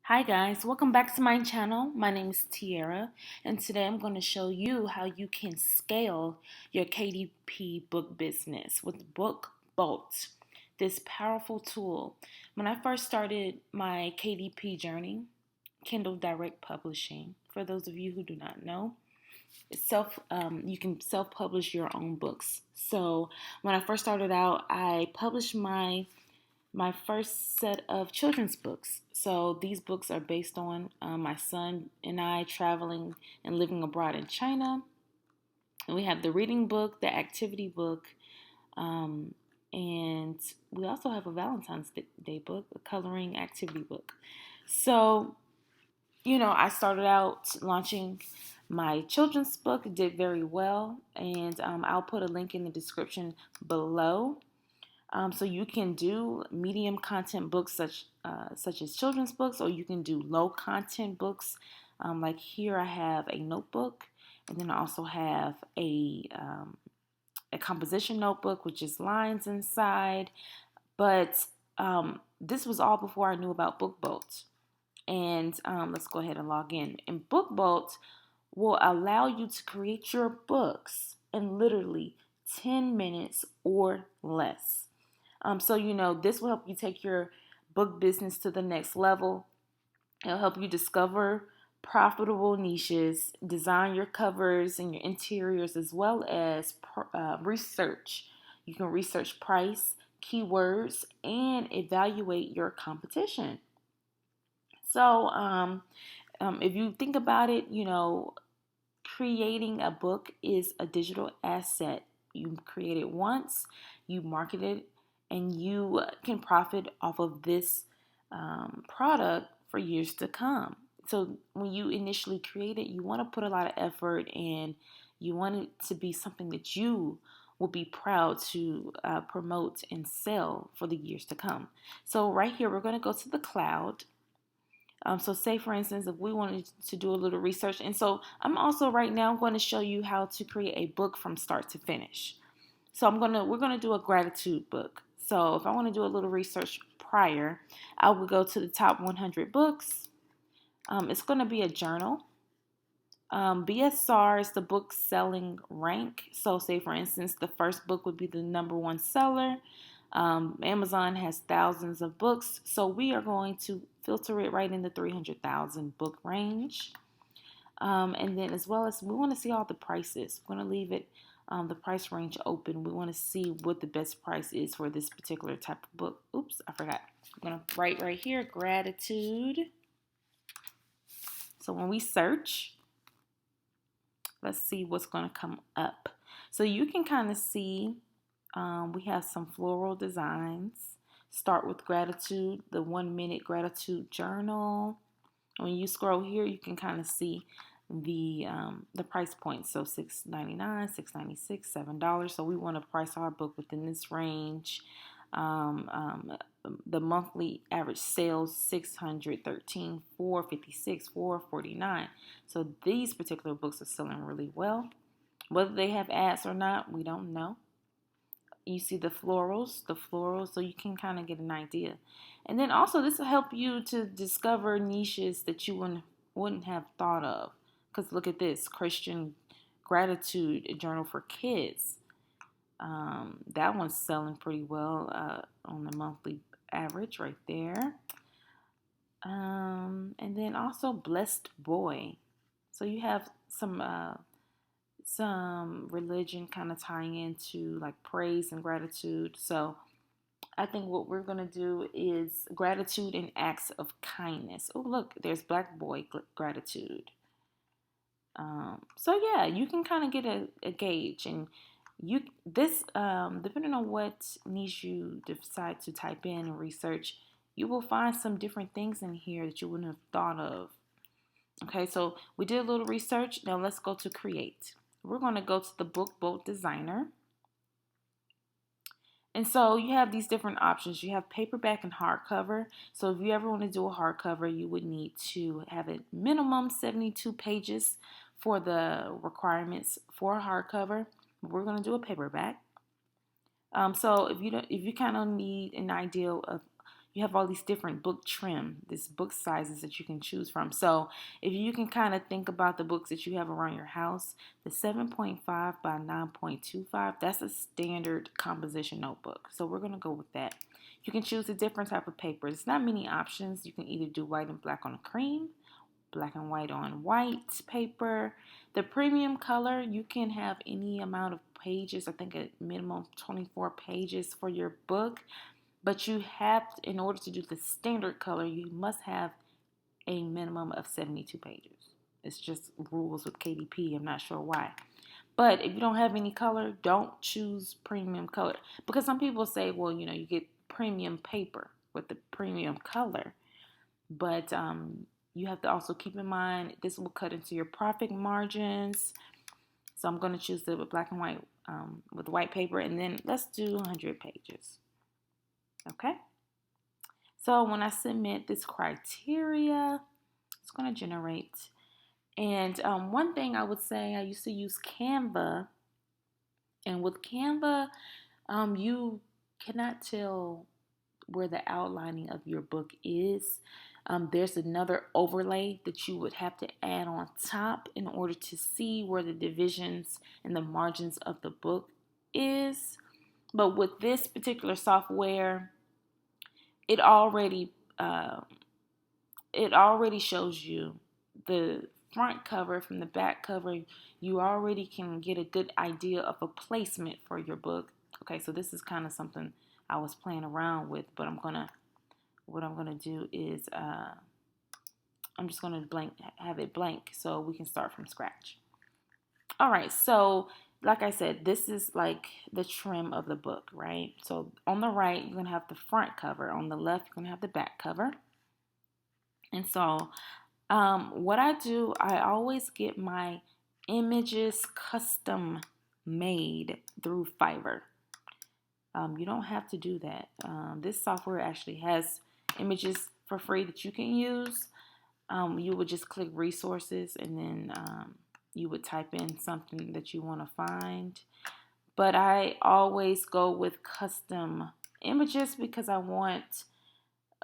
Hi guys, welcome back to my channel. My name is Tiara, and today I'm going to show you how you can scale your KDP book business with Book Bolt, this powerful tool. When I first started my KDP journey, Kindle Direct Publishing, for those of you who do not know, you can self-publish your own books. So when I first started out, I published my first set of children's books. So these books are based on my son and I traveling and living abroad in China. And we have the reading book, the activity book, um, and we also have a Valentine's Day book, a coloring activity book. So, I started out launching my children's book, did very well, and I'll put a link in the description below. So you can do medium content books such as children's books, or you can do low content books. Like here, I have a notebook, and then I also have a composition notebook, which is lines inside. But this was all before I knew about BookBolt. And let's go ahead and log in. And BookBolt will allow you to create your books in literally 10 minutes or less. This will help you take your book business to the next level. It'll help you discover profitable niches, design your covers and your interiors, as well as research. You can research price, keywords, and evaluate your competition. So, if you think about it, creating a book is a digital asset. You create it once, you market it, and you can profit off of this product for years to come. So when you initially create it, you want to put a lot of effort and you want it to be something that you will be proud to promote and sell for the years to come. So right here, we're going to go to the cloud. So say for instance, if we wanted to do a little research, and so I'm also right now going to show you how to create a book from start to finish. So we're gonna do a gratitude book. So if I want to do a little research prior, I would go to the top 100 books. It's going to be a journal. BSR is the book selling rank. So say for instance, the first book would be the number one seller. Amazon has thousands of books, so we are going to filter it right in the 300,000 book range. And then as well as we want to see all the prices. We're going to leave it the price range open. We want to see what the best price is for this particular type of book. Oops, I forgot. I'm going to write right here, gratitude. So when we search, let's see what's going to come up. So you can kind of see we have some floral designs. Start with gratitude, the 1 minute gratitude journal. When you scroll here, you can kind of see the price points. So $6.99, $6.96, $7. So we want to price our book within this range. The monthly average sales 613, 456, 449. So these particular books are selling really well. Whether they have ads or not, we don't know. You see the florals, so you can kind of get an idea. And then also this will help you to discover niches that you wouldn't have thought of. Because look at this, Christian Gratitude Journal for Kids. That one's selling pretty well on the monthly average right there. And then also Blessed Boy. So you have some religion kind of tying into like praise and gratitude. So I think what we're going to do is gratitude and acts of kindness. Oh, look, there's Black Boy Gratitude. So yeah, you can kind of get a gauge, and depending on what niche you decide to type in and research, you will find some different things in here that you wouldn't have thought of. Okay, so we did a little research. Now let's go to create. We're going to go to the Book Bolt Designer. And so you have these different options. You have paperback and hardcover. So if you ever want to do a hardcover, you would need to have a minimum 72 pages for the requirements for a hardcover. We're going to do a paperback. So if you kind of need an idea of you have all these different book trim, this book sizes that you can choose from. So if you can kind of think about the books that you have around your house, the 7.5 by 9.25, that's a standard composition notebook. So we're going to go with that. You can choose a different type of paper. There's not many options. You can either do white and black on a cream, black and white on white paper. The premium color, you can have any amount of pages. I think a minimum of 24 pages for your book. But you have, in order to do the standard color, you must have a minimum of 72 pages. It's just rules with KDP. I'm not sure why. But if you don't have any color, don't choose premium color. Because some people say, well, you get premium paper with the premium color. But you have to also keep in mind this will cut into your profit margins. So I'm going to choose the black and white with white paper. And then let's do 100 pages. Okay? So when I submit this criteria, it's going to generate. And one thing I would say, I used to use Canva. And with Canva, you cannot tell where the outlining of your book is. There's another overlay that you would have to add on top in order to see where the divisions and the margins of the book is. But with this particular software, it already shows you the front cover from the back cover. You already can get a good idea of a placement for your book. Okay, so this is kind of something I was playing around with, but what I'm gonna do is I'm just gonna have it blank so we can start from scratch. All right, so like I said, this is like the trim of the book, right? So on the right, you're gonna have the front cover. On the left, you're gonna have the back cover. And so what I do, I always get my images custom made through Fiverr. You don't have to do that. This software actually has images for free that you can use. You would just click resources and then you would type in something that you want to find. But I always go with custom images because I want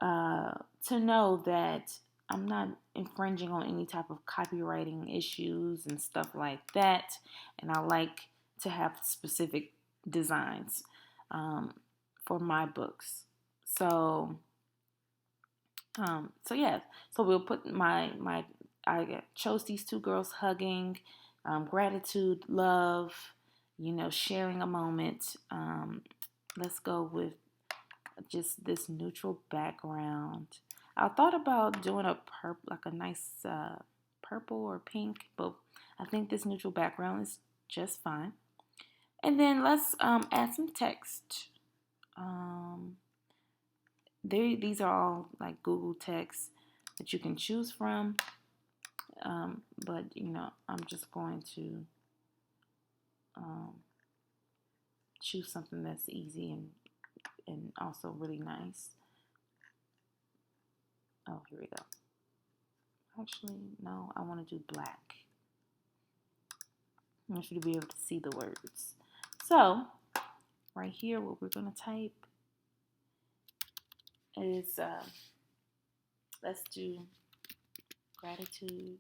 to know that I'm not infringing on any type of copywriting issues and stuff like that. And I like to have specific designs for my books. So yeah. So we'll put I chose these two girls hugging, gratitude, love, sharing a moment. Let's go with just this neutral background. I thought about doing like a nice purple or pink, but I think this neutral background is just fine. And then let's add some text. These are all like Google text that you can choose from. But I'm just going to choose something that's easy and also really nice. Oh, here we go. Actually, no, I want to do black. I want you to be able to see the words. So, right here, what we're going to type is, let's do gratitude.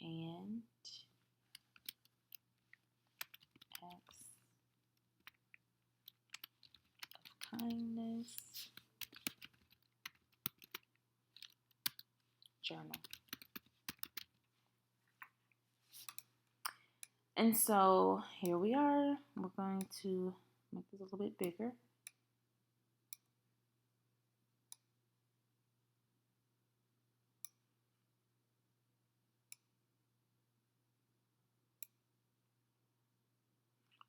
And acts of kindness journal. And so here we are. We're going to make this a little bit bigger.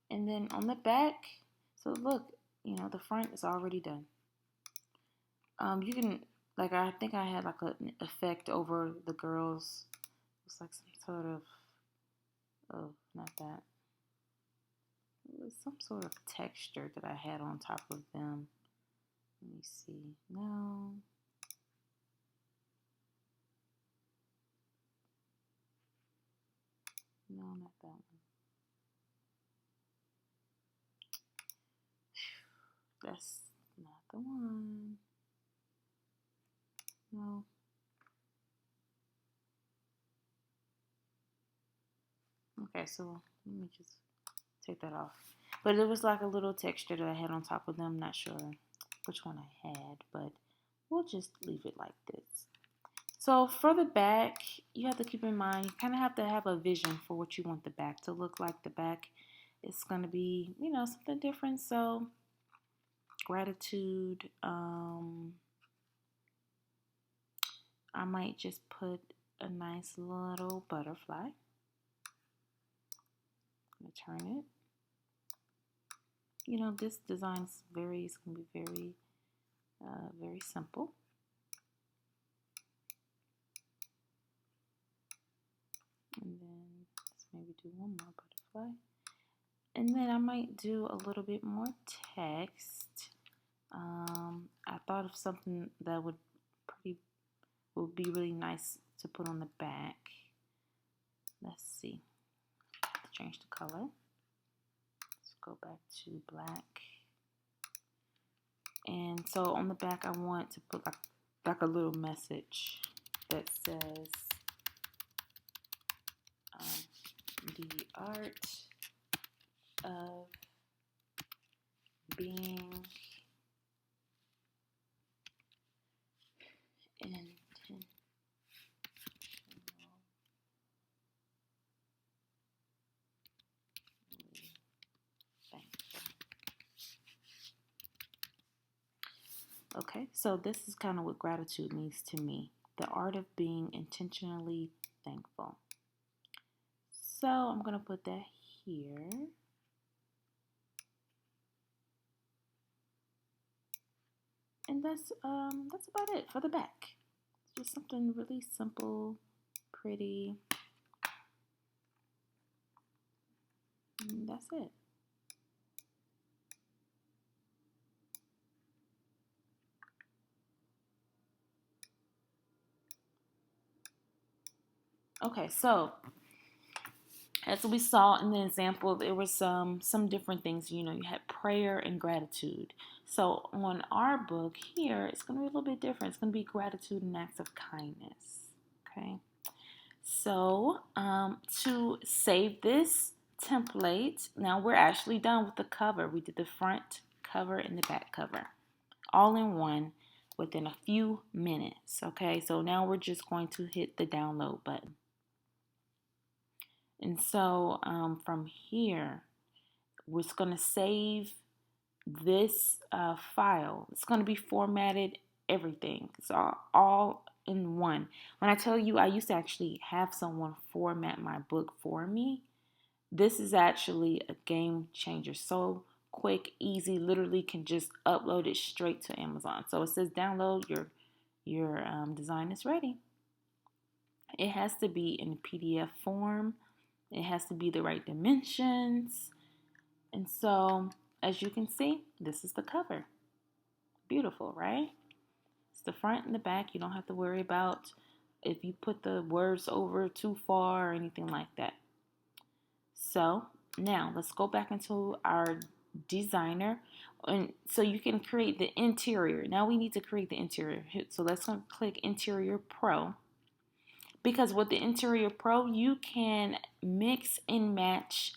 And then on the back, so look, the front is already done. You can, like, I think I had like an effect over the girls. It's like some sort of, oh, not that. It was some sort of texture that I had on top of them. Let me see. No. No, not that one. That's not the one. No. Okay, so let me just take that off. But it was like a little texture that I had on top of them. Not sure which one I had, but we'll just leave it like this. So for the back, you have to keep in mind, you kind of have to have a vision for what you want the back to look like. The back is going to be, something different. So gratitude, I might just put a nice little butterfly. I'm going to turn it. This design is it's going to be very simple. And then let's maybe do one more butterfly. And then I might do a little bit more text. I thought of something that would be really nice to put on the back. Let's see. Change the color. Let's go back to black. And so on the back, I want to put like a little message that says, the art of being intentional. Okay, so this is kind of what gratitude means to me. The art of being intentionally thankful. So I'm going to put that here. And that's about it for the back. It's just something really simple, pretty. And that's it. Okay, so as we saw in the example, there was some different things. You had prayer and gratitude. So on our book here, it's going to be a little bit different. It's going to be gratitude and acts of kindness. Okay. So to save this template, now we're actually done with the cover. We did the front cover and the back cover all in one within a few minutes. Okay, so now we're just going to hit the download button. And so from here, we're just going to save this file. It's going to be formatted, everything. It's all in one. When I tell you, I used to actually have someone format my book for me. This is actually a game changer. So quick, easy, literally can just upload it straight to Amazon. So it says download, your design is ready. It has to be in PDF form. It has to be the right dimensions. And so, as you can see, this is the cover. Beautiful, right? It's the front and the back. You don't have to worry about if you put the words over too far or anything like that. So, now let's go back into our designer. And so you can create the interior. Now we need to create the interior. So let's click Interior Pro. Because with the Interior Pro, you can mix and match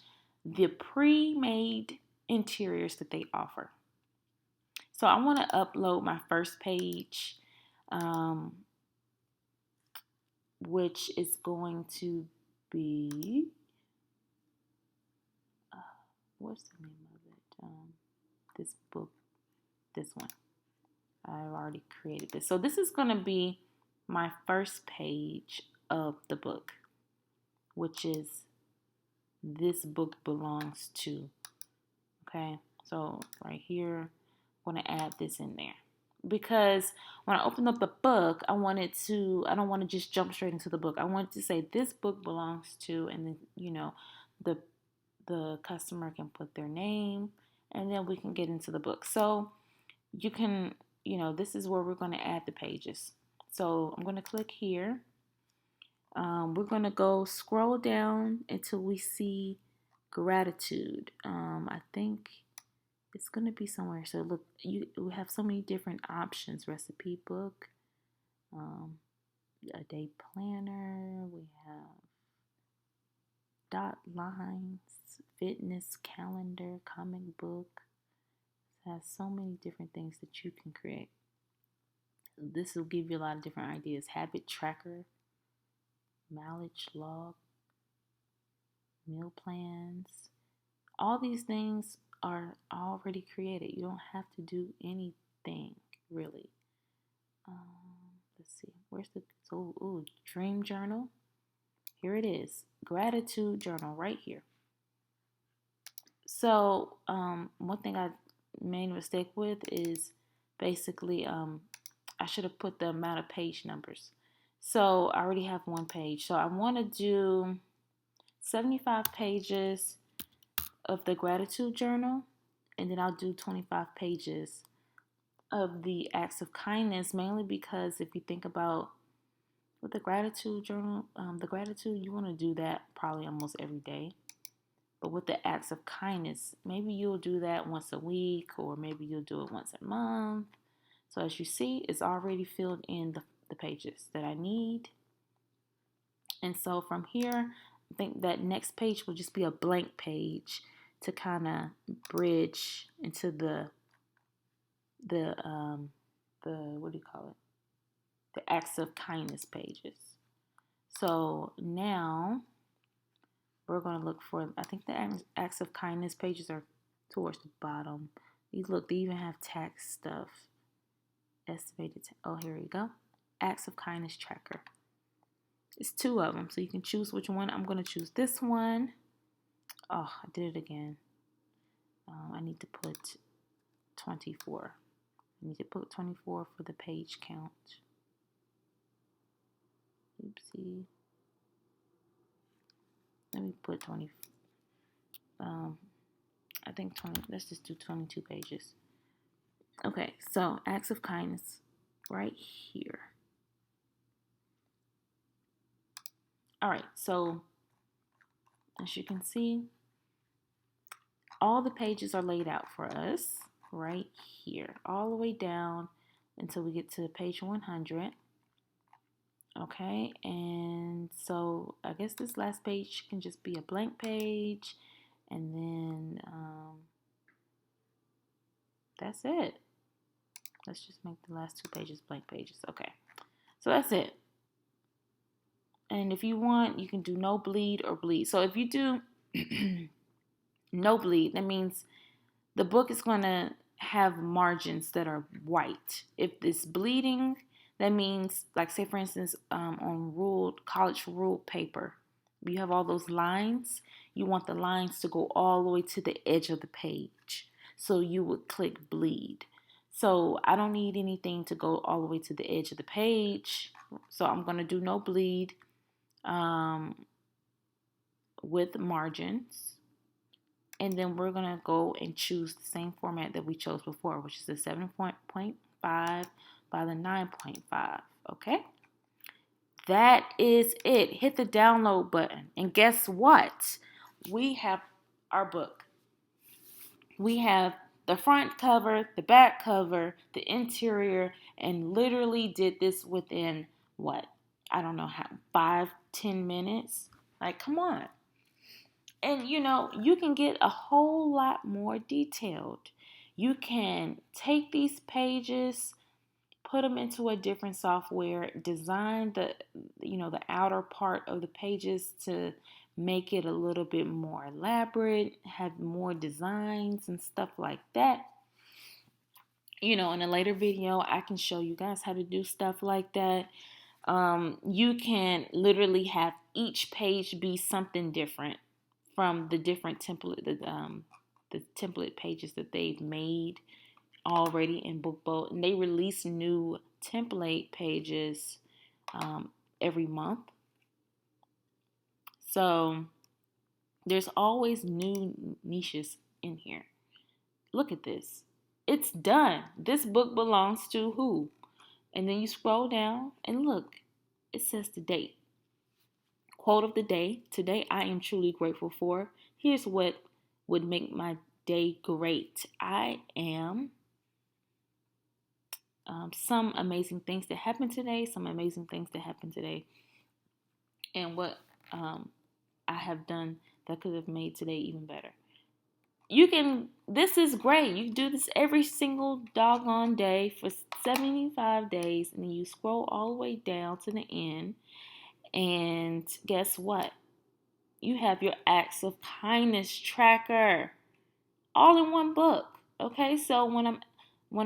the pre-made interiors that they offer. So I want to upload my first page, which is going to be, what's the name of it? This book, this one. I've already created this. So this is going to be my first page of the book, which is this book belongs to. Okay, so right here, I'm going to add this in there. Because when I open up the book, I don't want to just jump straight into the book. I want to say this book belongs to, and then, the customer can put their name, and then we can get into the book. So you can, this is where we're going to add the pages. So I'm going to click here. We're going to go scroll down until we see gratitude. I think It's going to be somewhere. So look, we have so many different options. Recipe book, um, a day planner. We have dot lines, fitness calendar, comic book. It has so many different things that you can create. This will give you a lot of different ideas. Habit tracker, mileage log, meal plans. All these things are already created. You don't have to do anything really. Let's see. Where's the dream journal? Here it is. Gratitude journal right here. So one thing I made a mistake with is basically I should have put the amount of page numbers. So I already have one page. So I want to do 75 pages of the gratitude journal, and then I'll do 25 pages of the acts of kindness, mainly because if you think about with the gratitude journal, the gratitude, you want to do that probably almost every day. But with the acts of kindness, maybe you'll do that once a week, or maybe you'll do it once a month. So as you see, it's already filled in the pages that I need. And so from here, I think that next page will just be a blank page to kind of bridge into the what do you call it? The acts of kindness pages. So now we're going to look for, I think the acts of kindness pages are towards the bottom. These look, they even have tax stuff. Estimated, oh, here we go. Acts of kindness tracker. It's 2 of them, so you can choose which one. I'm going to choose this one. Oh, I did it again. I need to put 24. I need to put 24 for the page count. Oopsie. Let me put 20. I think 20. Let's just do 22 pages. Okay, so acts of kindness right here. All right, so as you can see, all the pages are laid out for us right here, all the way down until we get to page 100. Okay, and so I guess this last page can just be a blank page, and then that's it. Let's just make the last 2 pages blank pages. Okay, so that's it. And if you want, you can do no bleed or bleed. So if you do no bleed, that means the book is going to have margins that are white. If it's bleeding, that means, like, say for instance, on college ruled paper, you have all those lines. You want the lines to go all the way to the edge of the page. So you would click bleed. So I don't need anything to go all the way to the edge of the page. So I'm going to do no bleed with margins. And then we're going to go and choose the same format that we chose before, which is the 7.5 by the 9.5. Okay? That is it. Hit the download button. And guess what? We have our book. We have the front cover, the back cover, the interior, and literally did this within what? I don't know how, 5-10 minutes. Like, come on. And you can get a whole lot more detailed. You can take these pages, put them into a different software, design the outer part of the pages to make it a little bit more elaborate, have more designs and stuff like that. In a later video, I can show you guys how to do stuff like that. You can literally have each page be something different from the different template, the template pages that they've made already in BookBolt, and they release new template pages every month. So there's always new niches in here. Look at this. It's done. This book belongs to who? And then you scroll down and look. It says the date. Quote of the day. Today I am truly grateful for. Here's what would make my day great. I am some amazing things that happened today, and what I have done that could have made today even better. This is great. You do this every single doggone day for 75 days, and then you scroll all the way down to the end, and guess what? You have your acts of kindness tracker all in one book. Okay, so when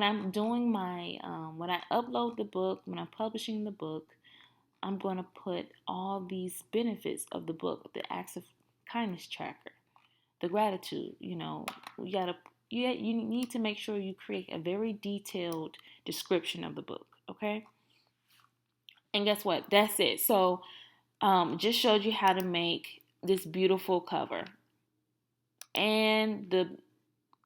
I'm doing my when I upload the book, when I'm publishing the book, I'm going to put all these benefits of the book, the acts of kindness tracker, the gratitude. You need to make sure you create a very detailed description of the book. Okay, and guess what? That's it. So just showed you how to make this beautiful cover and the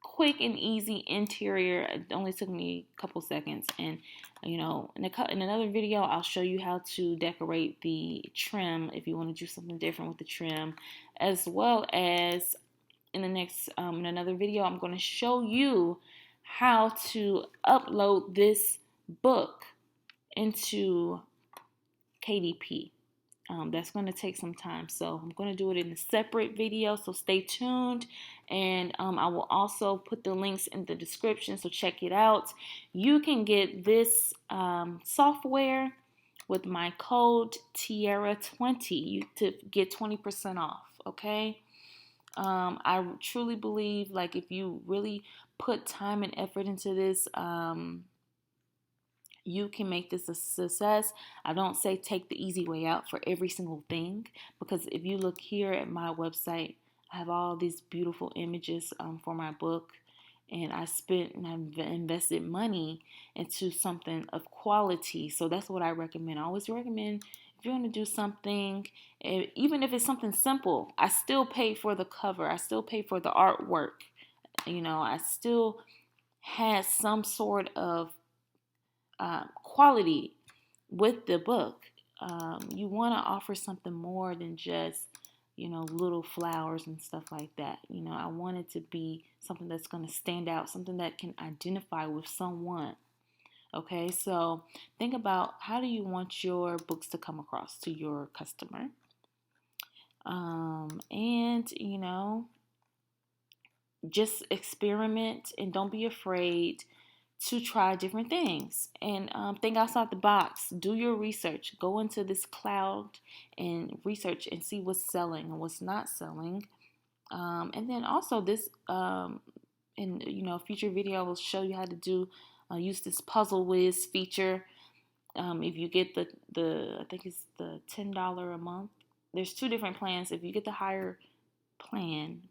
quick and easy interior. It only took me a couple seconds, and in another video I'll show you how to decorate the trim if you want to do something different with the trim, as well as in another video I'm going to show you how to upload this book into KDP. That's going to take some time, so I'm going to do it in a separate video, so stay tuned. And I will also put the links in the description, so check it out. You can get this software with my code Tiara20 to get 20% off. Okay, I truly believe, like, if you really put time and effort into this, you can make this a success. I don't say take the easy way out for every single thing, because if you look here at my website, I have all these beautiful images for my book, and I've invested money into something of quality. So that's what I recommend. I always recommend, if you're going to do something, even if it's something simple, I still pay for the cover. I still pay for the artwork. I still had some sort of quality with the book. You want to offer something more than just, little flowers and stuff like that. I want it to be something that's going to stand out, something that can identify with someone. Okay, so think about, how do you want your books to come across to your customer? And just experiment, and don't be afraid to try different things, and think outside the box. Do your research. Go into this cloud and research and see what's selling and what's not selling. And then also this, in future video, I will show you how to use this Puzzle Whiz feature. If you get the I think it's the $10 a month. There's two different plans. If you get the higher plan,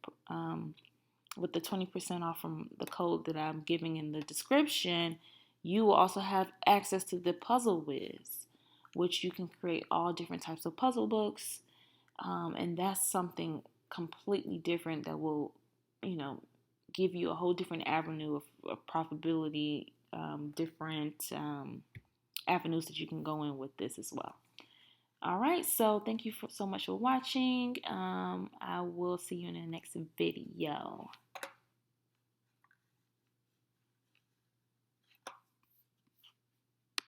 with the 20% off from the code that I'm giving in the description, you will also have access to the Puzzle Whiz, which you can create all different types of puzzle books. And that's something completely different that will, give you a whole different avenue of profitability, different avenues that you can go in with this as well. All right, so thank you so much for watching. I will see you in the next video.